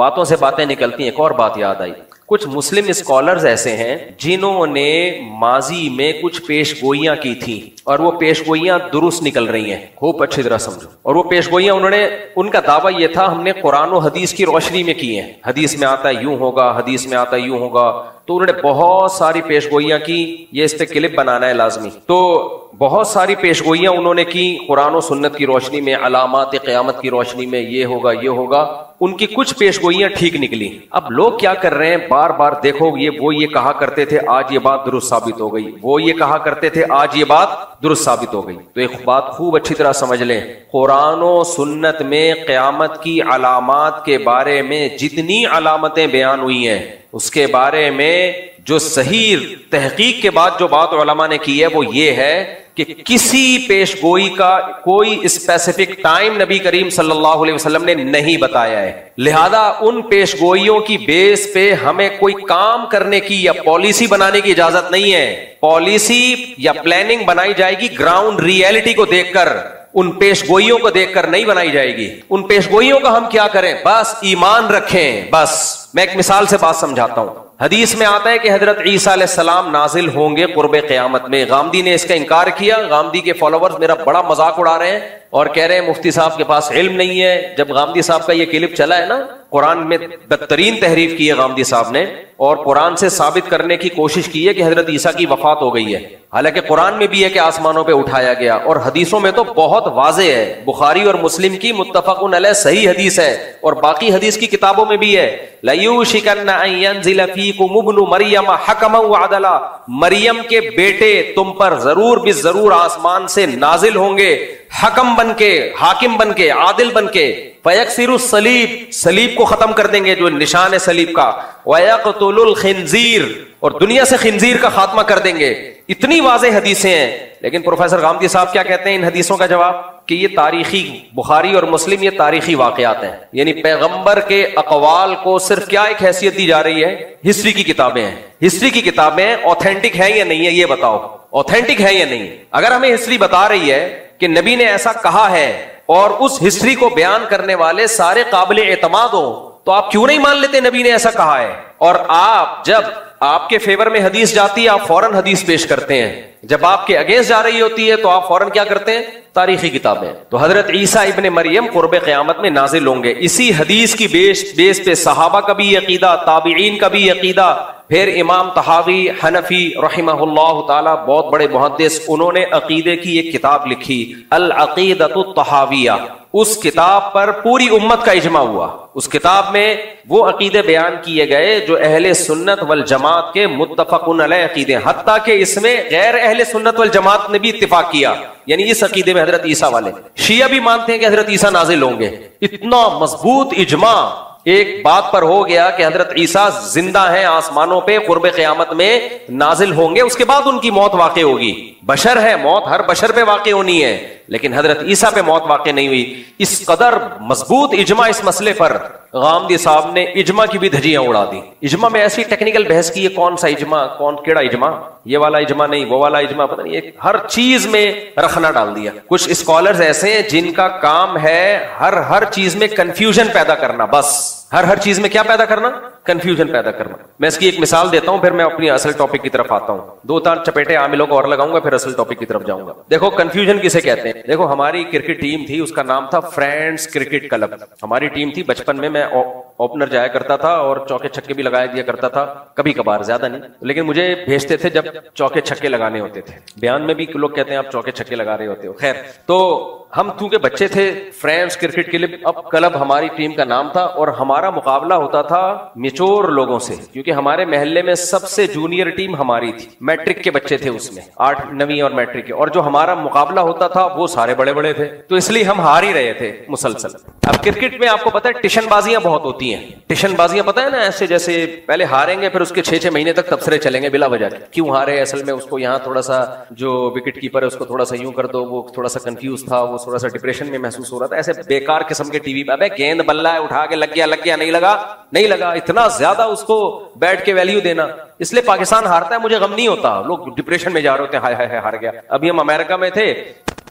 बातों से बातें निकलती हैं। एक और बात याद आई, कुछ मुस्लिम स्कॉलर्स ऐसे हैं जिन्होंने माजी में कुछ पेशगोइयां की थी और वो पेशगोइयां दुरुस्त निकल रही हैं, खूब अच्छी तरह समझो। और वो पेशगोइयां उनका दावा ये था हमने कुरान और हदीस की रोशनी में की हैं, हदीस में आता है यूं होगा, हदीस में आता है यूं होगा। तो उन्होंने बहुत सारी पेशगोइयां की, ये इस पे क्लिप बनाना है लाजमी। तो बहुत सारी पेशगोइयां उन्होंने की कुरान और सुन्नत की रोशनी में, अलामात क़यामत की रोशनी में, ये होगा ये होगा। उनकी कुछ पेशगोइयां ठीक निकली। अब लोग क्या कर रहे हैं, बार बार देखो वो ये कहा करते थे, आज ये बात दुरुस्त साबित हो गई, वो ये कहा करते थे, आज ये बात दुरुस्त साबित हो गई। तो एक बात खूब अच्छी तरह समझ लें, कुरान और सुन्नत में क़यामत की अलामात के बारे में जितनी अलामतें बयान हुई हैं, उसके बारे में जो सही तहकीक के बाद जो बात उलमा ने की है वो ये है कि किसी पेशगोई का कोई स्पेसिफिक टाइम नबी करीम सल्लल्लाहु अलैहि वसल्लम ने नहीं बताया है। लिहाजा उन पेशगोइयों की बेस पे हमें कोई काम करने की या पॉलिसी बनाने की इजाजत नहीं है। पॉलिसी या प्लानिंग बनाई जाएगी ग्राउंड रियलिटी को देखकर, उन पेशगोइयों को देखकर नहीं बनाई जाएगी। उन पेशगोइयों का हम क्या करें, बस ईमान रखें। बस मैं एक मिसाल से बात समझाता हूं। हदीस में आता है कि हजरत ईसा अलैहिस्सलाम नाजिल होंगे कुर्बे क़यामत में। गामदी ने इसका इनकार किया। गामदी के फॉलोवर्स मेरा बड़ा मजाक उड़ा रहे हैं और कह रहे हैं मुफ्ती साहब के पास इल्म नहीं है। जब गामदी साहब का ये क्लिप चला है ना, कुरान में बदतरीन तहरीफ की है गामदी साहब ने और कुरान से साबित करने की कोशिश की है कि हजरत ईसा की वफात हो गई है। हालांकि कुरान में भी है कि आसमानों पे उठाया गया, और हदीसों में तो बहुत वाज़ेह है। बुखारी और मुस्लिम की मुत्तफ़क़ुन अलैह सही हदीस है और बाकी हदीस की किताबों में भी है। लयूशिकन्ना अन यंज़िल फीकुम इब्नु मरियम हकमन व अदला, मरियम के बेटे तुम पर जरूर भी जरूर आसमान से नाजिल होंगे, हकम बनके, हाकिम बनके, आदिल बनके। फयक्सिरु सलीब, सलीब को खत्म कर देंगे जो निशान है सलीब का। वयक़तुलुल खिंजीर, और दुनिया से खिंजीर का खात्मा कर देंगे। इतनी वाज़ेह हदीसें हैं। लेकिन प्रोफेसर गामदी साहब क्या कहते हैं इन हदीसों का जवाब, कि ये तारीखी, बुखारी और मुस्लिम ये तारीखी वाक़यात हैं। यानी पैगंबर के अक़वाल को सिर्फ क्या एक हैसियत दी जा रही है, हिस्ट्री की किताबें हैं। हिस्ट्री की किताबें ऑथेंटिक है या नहीं है, ये बताओ, ऑथेंटिक है या नहीं। अगर हमें हिस्ट्री बता रही है कि नबी ने ऐसा कहा है और उस हिस्ट्री को बयान करने वाले सारे काबिल एतमाद हो, तो आप क्यों नहीं मान लेते नबी ने ऐसा कहा है। और आप जब आपके फेवर में हदीस जाती है, आप फौरन हदीस पेश करते हैं। जब आपके अगेंस्ट जा रही होती है तो आप फौरन क्या करते हैं, तारीखी किताबें। तो हजरत ईसा इब्ने मरियम कुर्बे क़यामत में नाजिल होंगे। इसी हदीस की बेस पे सहाबा का भी अकीदा, ताबीईन का भी अकीदा, फिर इमाम तहावी हनफी रहमहुल्लाह ताला, बहुत बड़े मुहद्दिस, उन्होंने अकीदे की एक किताब लिखी अल अकीदतुत तहाविया। उस किताब पर पूरी उम्मत का इजमा हुआ। उस किताब में वो अकीदे बयान किए गए जो अहले सुन्नत वल जमात के मुत्तफ़क़ुन अलैह अकीदे, हत्ता के इसमें गैर अहले सुन्नत वल जमात ने भी इत्तिफाक किया। यानी इस अकीदे में हजरत ईसा वाले, शिया भी मानते हैं कि हजरत ईसा नाजिल होंगे। इतना मजबूत इजमा एक बात पर हो गया कि हजरत ईसा जिंदा हैं, आसमानों पे कुर्बे क़यामत में नाजिल होंगे, उसके बाद उनकी मौत वाक़ई होगी। बशर है, मौत हर बशर पे वाक़ई होनी है, लेकिन हजरत ईसा पे मौत वाक़ई नहीं हुई। इस कदर मजबूत इजमा इस मसले पर गामदी साहब ने इजमा की भी धज्जियां उड़ा दी। इजमा में ऐसी टेक्निकल बहस की है, कौन सा इजमा, कौन केड़ा इजमा, ये वाला इजमा नहीं, वो वाला इजमा, पता नहीं, एक हर चीज में रखना डाल दिया। कुछ स्कॉलर्स ऐसे हैं जिनका काम है हर चीज में कंफ्यूजन पैदा करना। बस हर चीज में क्या पैदा करना, कंफ्यूजन पैदा करना। मैं इसकी एक मिसाल देता हूं, फिर मैं अपनी असल टॉपिक की तरफ आता हूं। दो चार चपेटे आमिलों को और लगाऊंगा, फिर असल टॉपिक की तरफ जाऊंगा। देखो कंफ्यूजन किसे कहते हैं। देखो हमारी क्रिकेट टीम थी, उसका नाम था फ्रेंड्स क्रिकेट क्लब। हमारी टीम थी, बचपन में मैं ओपनर जाया करता था और चौके छक्के भी लगाया दिया करता था, कभी कभार, ज्यादा नहीं। लेकिन मुझे भेजते थे जब चौके छक्के लगाने होते थे। बयान में भी लोग कहते हैं आप चौके छक्के लगा रहे होते हो। खैर, तो हम चूंकि बच्चे थे, फ्रेंड्स क्रिकेट क्लब हमारी टीम का नाम था, और हमारा मुकाबला होता था मैच्योर लोगों से, क्योंकि हमारे महल्ले में सबसे जूनियर टीम हमारी थी। मैट्रिक के बच्चे थे उसमें, 8, 9वीं और मैट्रिक के, और जो हमारा मुकाबला होता था वो सारे बड़े बड़े थे, तो इसलिए हम हार ही रहे थे मुसलसल। अब क्रिकेट में आपको पता है टिशनबाजियां बहुत होती हैं। टिशनबाजियां पता है ना, ऐसे जैसे पहले हारेंगे, फिर उसके 6-6 महीने तक तबसरे चलेंगे बिला वजह। क्यों हारे, असल में उसको यहाँ थोड़ा सा, जो विकेट कीपर है उसको थोड़ा सा यूं कर दो, वो थोड़ा सा कंफ्यूज था, वो थोड़ा सा डिप्रेशन में महसूस हो रहा था। ऐसे बेकार किस्म के टीवी पे, अबे गेंद बल्ला है, उठा के लग गया, नहीं लगा, इतना ज्यादा उसको बैट के वैल्यू देना। इसलिए पाकिस्तान हारता है, मुझे गम नहीं होता। लोग डिप्रेशन में जा रहे होते हैं, हाय हाय हार गया। अभी हम अमेरिका में थे,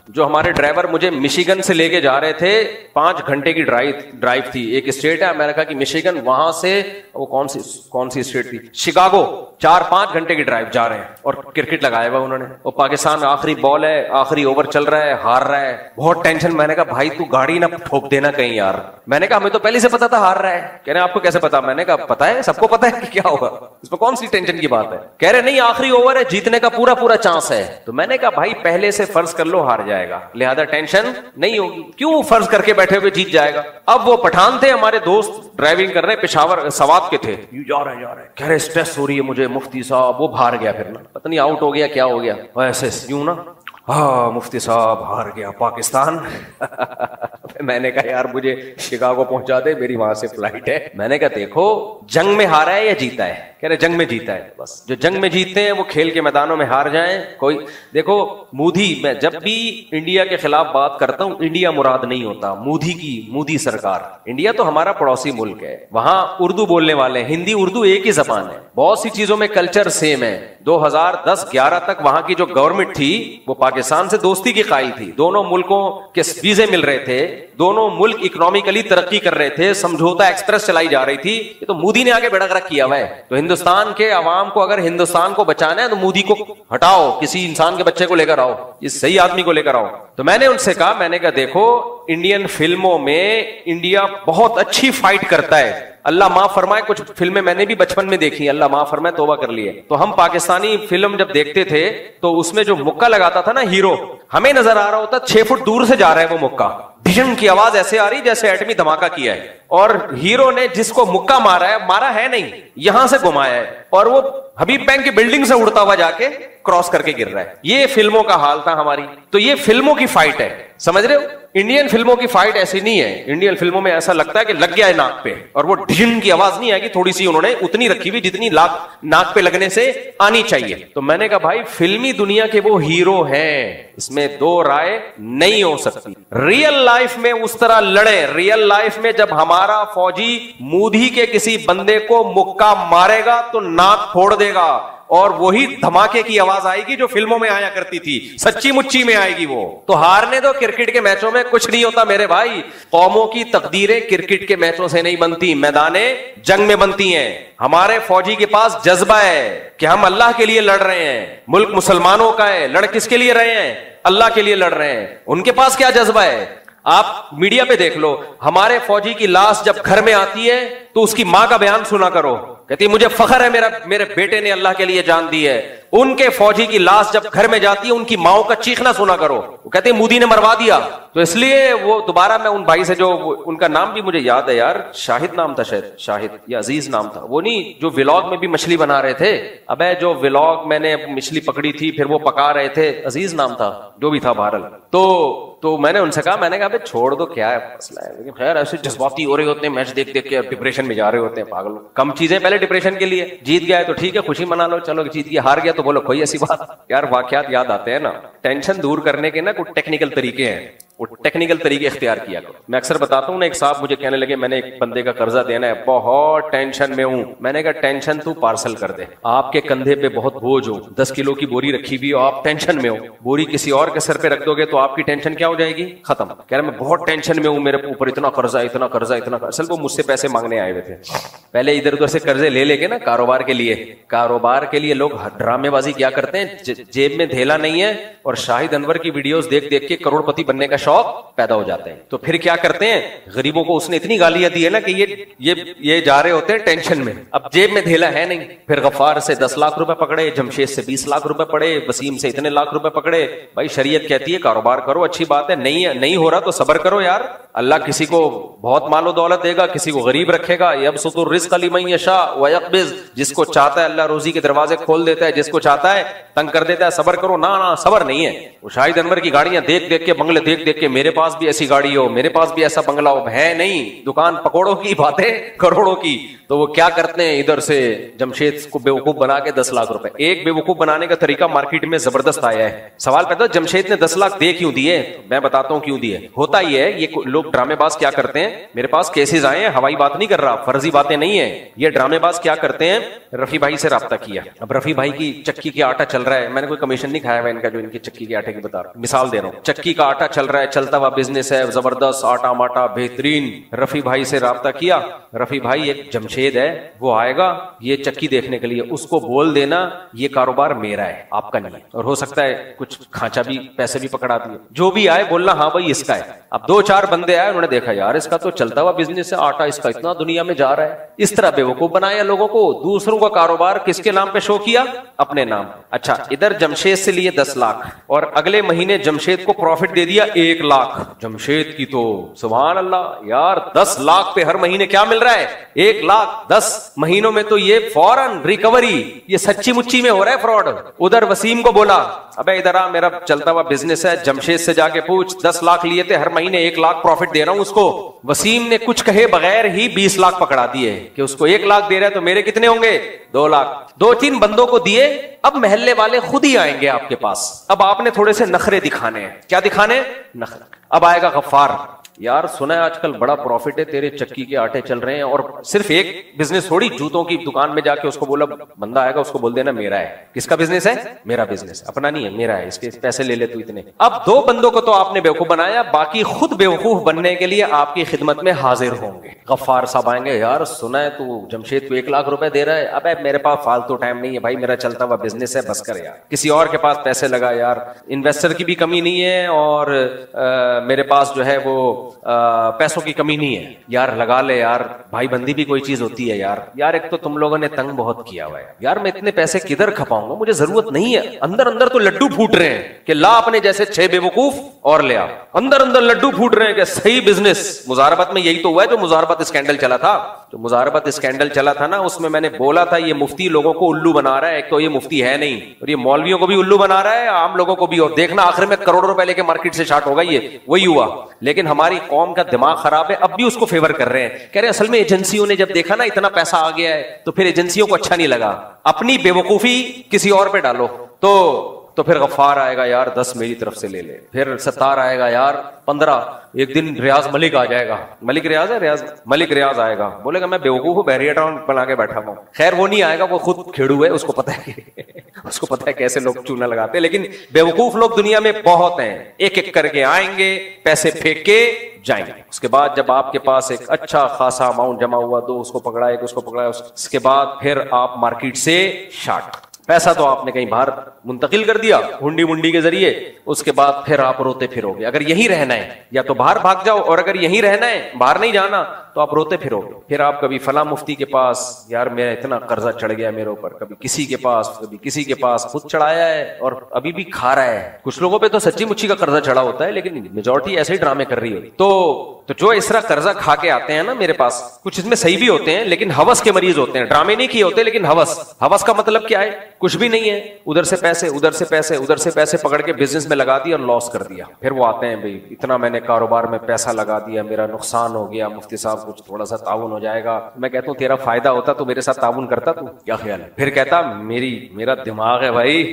जो हमारे ड्राइवर मुझे मिशिगन से लेके जा रहे थे, 5 घंटे की ड्राइव थी। एक स्टेट है अमेरिका की मिशिगन, वहां से वो कौन सी स्टेट थी, शिकागो, 4-5 घंटे की ड्राइव जा रहे हैं और क्रिकेट लगाया हुआ उन्होंने। और पाकिस्तान आखिरी बॉल है, आखिरी ओवर चल रहा है, हार रहा है, बहुत टेंशन। मैंने कहा भाई तू गाड़ी ना ठोक देना कहीं यार। मैंने कहा हमें तो पहले से पता था हार रहा है। कह रहे आपको कैसे पता? मैंने कहा पता है, सबको पता है कि क्या होगा, इसमें कौन सी टेंशन की बात है। कह रहे नहीं आखिरी ओवर है, जीतने का पूरा चांस है। तो मैंने कहा भाई पहले से फर्ज कर लो हार जाएगा, लिहाजा टेंशन नहीं होगी, क्यों फर्ज करके बैठे हुए जीत जाएगा। अब वो पठान थे हमारे दोस्त, ड्राइविंग कर रहे, पेशावर सवात के थे, जा रहे कह रहे स्ट्रेस हो रही है मुझे मुफ्ती साहब। वो हार गया, फिर ना पता नहीं आउट हो गया क्या हो गया, ऐसे यूं ना, हाँ मुफ्ती साहब हार गया पाकिस्तान। मैंने कहा यार मुझे शिकागो पहुंचा दे, मेरी वहां से फ्लाइट है। मैंने कहा देखो जंग में हारा है या जीता है? कह रहे जंग में जीता है। बस जो जंग में जीतते हैं वो खेल के मैदानों में हार जाएं। कोई देखो मोदी, मैं जब भी इंडिया के खिलाफ बात करता हूं इंडिया मुराद नहीं होता, मोदी सरकार। इंडिया तो हमारा पड़ोसी मुल्क है, वहां उर्दू बोलने वाले, हिंदी उर्दू एक ही जबान है, बहुत सी चीजों में कल्चर सेम है। 2010-11 तक वहां की जो गवर्नमेंट थी वो पाकिस्तान से दोस्ती की कायल थी, दोनों मुल्कों के वीजे मिल रहे थे, दोनों मुल्क इकोनॉमिकली तरक्की कर रहे थे, समझौता एक्सप्रेस चलाई जा रही थी। ये तो मोदी ने आगे बेड़ा गर्क किया हुआ है। तो हिंदुस्तान के अवाम को अगर हिंदुस्तान को बचाना है तो मोदी को हटाओ, किसी इंसान के बच्चे को लेकर आओ, इस सही आदमी को लेकर आओ। तो मैंने उनसे कहा, मैंने कहा देखो इंडियन फिल्मों में इंडिया बहुत अच्छी फाइट करता है, अल्लाह माफ फरमाए, कुछ फिल्में मैंने भी बचपन में देखी, अल्लाह माफ फरमाए, तौबा कर लिए। तो हम पाकिस्तानी फिल्म जब देखते थे तो उसमें जो मुक्का लगाता था ना हीरो, हमें नजर आ रहा होता 6 फुट दूर से जा रहा है वो मुक्का, डिजन की आवाज ऐसे आ रही जैसे एटमी धमाका किया है, और हीरो ने जिसको मुक्का मारा है नहीं, यहां से घुमाया है, और वो हबीब बैंक की बिल्डिंग से उड़ता हुआ जाके क्रॉस करके गिर रहा है। ये फिल्मों का हाल था हमारी। तो ये फिल्मों की फाइट है, समझ रहे हो? इंडियन फिल्मों की फाइट ऐसी नहीं है। इंडियन फिल्मों में ऐसा लगता है कि लग गया है नाक पे, और वो डिजन की आवाज नहीं आएगी, थोड़ी सी उन्होंने उतनी रखी हुई जितनी नाक पे लगने से आनी चाहिए। तो मैंने कहा भाई फिल्मी दुनिया के वो हीरो हैं, इसमें दो राय नहीं हो सकती। रियल लाइफ में उस तरह लड़े, रियल लाइफ में जब हमारा फौजी मोदी के किसी बंदे को मुक्का मारेगा तो नाक फोड़ देगा, और वही धमाके की आवाज आएगी जो फिल्मों में आया करती थी, सच्ची मुच्ची में आएगी वो। तो हारने दो, क्रिकेट के मैचों में कुछ नहीं होता मेरे भाई। कौमों की तकदीरें क्रिकेट के मैचों से नहीं बनती, मैदाने जंग में बनती हैं। हमारे फौजी के पास जज्बा है कि हम अल्लाह के लिए लड़ रहे हैं, मुल्क मुसलमानों का है, लड़ किसके लिए रहे हैं? अल्लाह के लिए लड़ रहे हैं। उनके पास क्या जज्बा है? आप मीडिया पे देख लो, हमारे फौजी की लाश जब घर में आती है तो उसकी मां का बयान सुना करो, कहती है मुझे फख्र है मेरे बेटे ने अल्लाह के लिए जान दी है। उनके फौजी की लाश जब घर में जाती है उनकी माओ का चीखना सुना करो, वो कहते हैं मोदी ने मरवा दिया। तो इसलिए वो दोबारा मैं उन भाई से, जो उनका नाम भी मुझे याद है यार, शाहिद नाम था, शायद शाहिद या अजीज नाम था, वो नहीं जो व्लॉग में भी मछली बना रहे थे, अबे जो व्लॉग मैंने मछली पकड़ी थी फिर वो पका रहे थे, अजीज नाम था, जो भी था बहरहाल। तो मैंने उनसे कहा, मैंने कहा छोड़ दो क्या है मसला है, लेकिन खैर ऐसे जज्बाती हो रहे होते हैं, मैच देख देख के डिप्रेशन में जा रहे होते हैं पागल। कम चीजें पहले डिप्रेशन के लिए, जीत गया है तो ठीक है खुशी मना लो, चलो जीत गया, हार गया तो बोलो कोई ऐसी बात। यार वाकयात याद आते हैं ना, टेंशन दूर करने के ना कुछ टेक्निकल तरीके हैं, वो टेक्निकल तरीके इख्तियार किया करो। मैं अक्सर बताता हूँ ना, एक साहब मुझे कहने लगे मैंने एक बंदे का कर्जा देना है, बहुत टेंशन में हूं। मैंने कहा टेंशन तू पार्सल कर दे, आपके कंधे पे बहुत बोझ हो, 10 किलो की बोरी रखी हुई हो, आप टेंशन में हो, बोरी किसी और के सर पे रख दोगे तो आपकी टेंशन क्या हो जाएगी? खत्म। कह रहे मैं बहुत टेंशन में हूं, मेरे ऊपर इतना कर्जा इतना कर्जा इतना। असल वो मुझसे पैसे मांगने आए हुए थे, पहले इधर उधर से कर्जे ले लेके ना कारोबार के लिए लोग ड्रामेबाजी क्या करते हैं, जेब में धेला नहीं है और शाहिद अनवर की वीडियोस देख देख के करोड़पति बनने का शौक पैदा हो जाते हैं। तो फिर क्या करते हैं, गरीबों को उसने इतनी गालियां दी है ना कि ये जा रहे होते हैं टेंशन में, अब जेब में धेला है नहीं। फिर गफ्फार से 10 लाख रुपए पकड़े, जमशेद से 20 लाख रुपए पड़े, वसीम से इतने लाख रुपए पकड़े। भाई शरीयत कहती है कारोबार करो, अच्छी बात है, नहीं हो रहा तो सब्र करो यार, अल्लाह किसी को बहुत मालो दौलत देगा, किसी को गरीब रखेगा। यबसुतुर रिज़्क़ लिमन यशा व यक़बिज़, जिसको चाहता है अल्लाह रोजी के दरवाजे खोल देता है, जिसको चाहता है तंग कर देता है। सब्र करो ना, सब्र नहीं है। वो शाहिद अनवर की गाड़ियां देख देख के, बंगले देख देख देख के मेरे पास भी ऐसी गाड़ी हो, मेरे पास भी ऐसा बंगला हो, है नहीं, दुकान पकौड़ों की, बातें करोड़ों की। तो वो क्या करते हैं, इधर से जमशेद को बेवकूफ बना के 10 लाख रुपए। एक बेवकूफ बनाने का तरीका मार्केट में जबरदस्त आया है। सवाल पैदा, जमशेद ने 10 लाख दे क्यों दिए? मैं बताता हूं क्यों दिए। होता ही है, ये लोग ड्रामेबाज क्या करते हैं, मेरे पास केसेस आए हैं, हवाई बात नहीं कर रहा, फर्जी बातें नहीं है, ये ड्रामेबाज क्या करते हैं, रफी भाई से राब्ता किया। अब रफी भाई की चक्की के आटा चल रहा है, मैंने कोई कमीशन नहीं खाया हुआ इनका, जो इनकी चक्की के आटे की बता रहा हूं, मिसाल दे रहा हूं। चक्की का आटा चल रहा है, चलता हुआ बिजनेस है, जबरदस्त आटा माटा बेहतरीन। रफी भाई से राब्ता किया, रफी भाई एक जमशेद है, वो आएगा ये चक्की देखने के लिए, उसको बोल देना ये कारोबार मेरा है, आपका नहीं है। और हो सकता है कुछ खांचा भी, पैसे भी पकड़ा दिए, जो भी आए बोलना हाँ भाई इसका है। अब 2-4 बंदे आए, उन्होंने देखा यार इसका तो चलता हुआ बिजनेस है, आटा इसका इतना दुनिया में जा रहा है। इस तरह बेवकूफ बनाया लोगों को। दूसरों का कारोबार किसके नाम पे शो किया? अपने नाम। अच्छा, इधर जमशेद से लिए 10 लाख और अगले महीने जमशेद को प्रॉफिट दे दिया 1 लाख। जमशेद की तो सुभान अल्लाह यार, 10 लाख पे हर महीने क्या मिल रहा है? 1 लाख। 10 महीनों में तो ये फौरन रिकवरी, ये सच्ची मुच्ची में हो रहा है फ्रॉड। उधर वसीम को बोला, अबे इधर आ, मेरा चलता हुआ बिजनेस है, जमशेद से जाके पूछ, 10 लाख लिए थे, हर महीने 1 लाख प्रॉफिट दे रहा हूं उसको। वसीम ने कुछ कहे बगैर ही 20 लाख पकड़ा दिए कि उसको 1 लाख दे रहा है तो मेरे कितने होंगे? 2 लाख। 2-3 बंदों को दिए। अब महल्ले वाले खुद ही आएंगे आपके पास। अब आपने थोड़े से नखरे दिखाने हैं। क्या दिखाने? नखरे। अब आएगा गफ्फार, यार सुना है आजकल बड़ा प्रॉफिट है, तेरे चक्की के आटे चल रहे हैं। और सिर्फ एक बिजनेस थोड़ी, जूतों की दुकान में जाके उसको बोला, बंदा आएगा उसको बोल देना मेरा है। किसका बिजनेस है? मेरा बिजनेस, अपना नहीं है, मेरा है, इसके पैसे ले ले तू इतने। अब 2 बंदों को तो आपने बेवकूफ बनाया, बाकी खुद बेवकूफ बनने के लिए आपकी खिदमत में हाजिर होंगे। गफ्फार साहब आएंगे, यार सुना है तू जमशेद को 1 लाख रुपए दे रहा है। अब मेरे पास फालतू टाइम नहीं है भाई, मेरा चलता हुआ बिजनेस है, बस कर यार, किसी और के पास पैसे लगा यार, इन्वेस्टर की भी कमी नहीं है और मेरे पास जो है वो पैसों की कमी नहीं है यार, लगा ले यार, भाई बंदी भी कोई चीज होती है यार। यार एक तो तुम लोगों ने तंग बहुत किया हुआ है यार, मैं इतने पैसे किधर खपाऊंगा, मुझे जरूरत नहीं है। अंदर अंदर तो लड्डू फूट रहे हैं कि ला अपने जैसे 6 बेवकूफ और ले आ। अंदर अंदर लड्डू फूट रहे हैं कि सही बिजनेस। मुजारबत में यही तो हुआ है, जो मुजारबत स्कैंडल चला था, जो मुजारबत स्कैंडल चला था ना, उसमें मैंने बोला था ये मुफ्ती लोगों को उल्लू बना रहा है। एक तो ये मुफ्ती है नहीं, और ये मौलवियों को भी उल्लू बना रहा है, आम लोगों को भी। और देखना आखिर में करोड़ों रुपए लेके मार्केट से शार्ट होगा, ये वही हुआ। लेकिन हमारी कौम का दिमाग खराब है, अब भी उसको फेवर कर रहे हैं। कह रहे हैं असल में एजेंसियों ने जब देखा ना इतना पैसा आ गया है तो फिर एजेंसियों को अच्छा नहीं लगा, अपनी बेवकूफी किसी और पे डालो। तो फिर गफ्फार आएगा, यार 10 मेरी तरफ से ले ले। फिर सत्तार आएगा, यार 15। एक दिन रियाज मलिक आ जाएगा, मलिक रियाज है, रियाज मलिक रियाज आएगा, बोलेगा मैं बेवकूफ हूं, बैरियर टाउन बना के बैठा हूं। खैर वो नहीं आएगा, वो खुद खेड़ू है, उसको पता है उसको पता है कैसे लोग चूना लगाते हैं। लेकिन बेवकूफ लोग दुनिया में बहुत हैं, एक एक करके आएंगे, पैसे फेंक के जाएंगे। उसके बाद जब आपके पास एक अच्छा खासा अमाउंट जमा हुआ, 2 उसको पकड़ा, 1 उसको पकड़ा, उसके बाद फिर आप मार्केट से शार्ट। पैसा तो आपने कहीं बाहर मुंतकिल कर दिया हुंडी मुंडी के जरिए, उसके बाद फिर आप रोते फिरोगे। अगर यहीं रहना है या तो बाहर भाग जाओ, और अगर यहीं रहना है, बाहर नहीं जाना, तो आप रोते फिरोगे। फिर आप कभी फला मुफ्ती के पास, यार मेरा इतना कर्जा चढ़ गया मेरे ऊपर, कभी किसी के पास, कभी किसी के पास, खुद चढ़ाया है और अभी भी खा रहा है। कुछ लोगों पे तो सच्ची मुच्ची का कर्जा चढ़ा होता है, लेकिन मेजॉरिटी ऐसे ही ड्रामे कर रही होती। तो जो इस तरह कर्जा खा के आते हैं ना मेरे पास, कुछ इसमें सही भी होते हैं, लेकिन हवस के मरीज होते हैं। ड्रामे नहीं किए होते, लेकिन हवस का मतलब क्या है? कुछ भी नहीं है, उधर से पैसे, उधर से पैसे, उधर से पैसे पकड़ के बिजनेस में लगा दिया और लॉस कर दिया। फिर वो आते हैं, भाई इतना मैंने कारोबार में पैसा लगा दिया, मेरा नुकसान हो गया, मुफ्ती साहब कुछ थोड़ा सा ताउन हो जाएगा। मैं कहता हूँ तेरा फायदा होता तो मेरे साथ ताउन करता तू, क्या ख्याल है? फिर कहता मेरा दिमाग है भाई,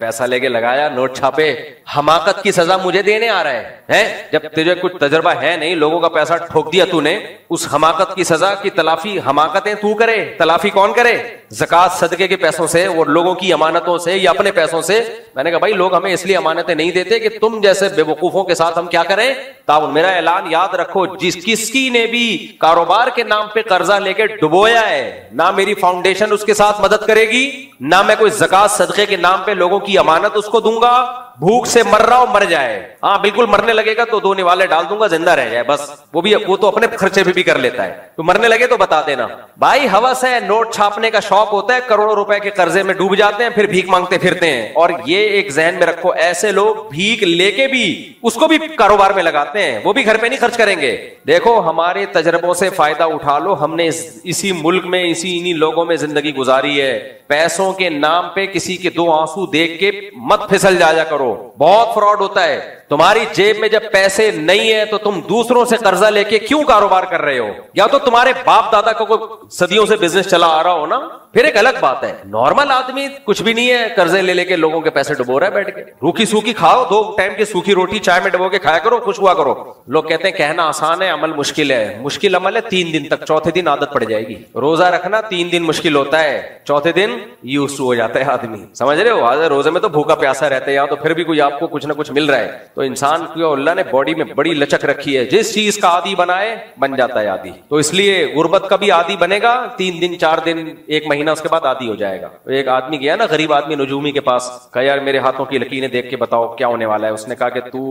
पैसा लेके लगाया, नोट छापे, हमाकत की सजा मुझे देने आ रहा है? जब तुझे कुछ तजर्बा है नहीं, लोगों का पैसा ठोक दिया तूने, उस हमाकत की सजा की तलाफी हमाकतें तू करे, तलाफी कौन करे? ज़कात सदके के पैसों से, और लोगों की अमानतों से या अपने पैसों से। मैंने कहा भाई लोग हमें इसलिए अमानतें नहीं देते कि तुम जैसे बेवकूफों के साथ हम क्या करें? ताउन। मेरा ऐलान याद रखो, किसी ने भी कारोबार के नाम पे कर्जा लेके डुबोया है, ना मेरी फाउंडेशन उसके साथ मदद करेगी, ना मैं कोई ज़कात सदके के नाम पे लोगों की अमानत उसको दूंगा। भूख से मर रहा हो मर जाए, हाँ बिल्कुल मरने लगेगा तो 2 निवाले डाल दूंगा, जिंदा रह जाए बस। वो तो अपने खर्चे भी कर लेता है, तो मरने लगे तो बता देना भाई। हवस है, नोट छापने का शौक होता है, करोड़ों रुपए के कर्जे में डूब जाते हैं, फिर भीख मांगते फिरते हैं। और ये एक जहन में रखो, ऐसे लोग भीख लेके भी उसको भी कारोबार में लगाते हैं, वो भी घर पे नहीं खर्च करेंगे। देखो हमारे तजर्बों से फायदा उठा लो, हमने इसी मुल्क में इन्हीं लोगों में जिंदगी गुजारी है। पैसों के नाम पे किसी के 2 आंसू देख के मत फिसल जाया करो। करो, बहुत फ्रॉड होता है। तुम्हारी जेब में जब पैसे नहीं है तो तुम दूसरों से कर्जा लेके क्यों कारोबार कर रहे हो? या तो तुम्हारे बाप दादा को सदियों से बिजनेस चला आ रहा हो ना, फिर एक अलग बात है। नॉर्मल आदमी कुछ भी नहीं है, कर्जे ले लेके लोगों के पैसे डुबो रहा है बैठ के। रूखी सूखी खाओ, 2 टाइम की सूखी रोटी चाय में डुबो के खाया करो, खुश हुआ करो। लोग कहते हैं कहना आसान है, अमल मुश्किल है। मुश्किल अमल है 3 दिन तक, चौथे दिन आदत पड़ जाएगी। रोजा रखना 3 दिन मुश्किल होता है, चौथे दिन यूज हो जाता है आदमी। समझ रहे हो? रोजे में तो भूखा प्यासा रहता है, या तो फिर भी कोई आपको कुछ ना कुछ मिल रहा है। तो इंसान को अल्लाह ने बॉडी में बड़ी लचक रखी है, जिस चीज का आदी बनाए बन जाता है आदी। तो इसलिए गुर्बत का भी आदी बनेगा, 3 दिन 4 दिन 1 महीना, उसके बाद आदी हो जाएगा। तो एक आदमी गया ना, गरीब आदमी नजूमी के पास, कहा यार मेरे हाथों की लकीरें देख के बताओ क्या होने वाला है। उसने कहा कि तू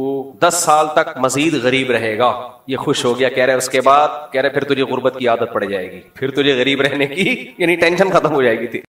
10 साल तक मजीद गरीब रहेगा। ये खुश हो गया, कह रहे उसके बाद, कह रहे फिर तुझे गुर्बत की आदत पड़ जाएगी, फिर तुझे गरीब रहने की यानी टेंशन खत्म हो जाएगी थी।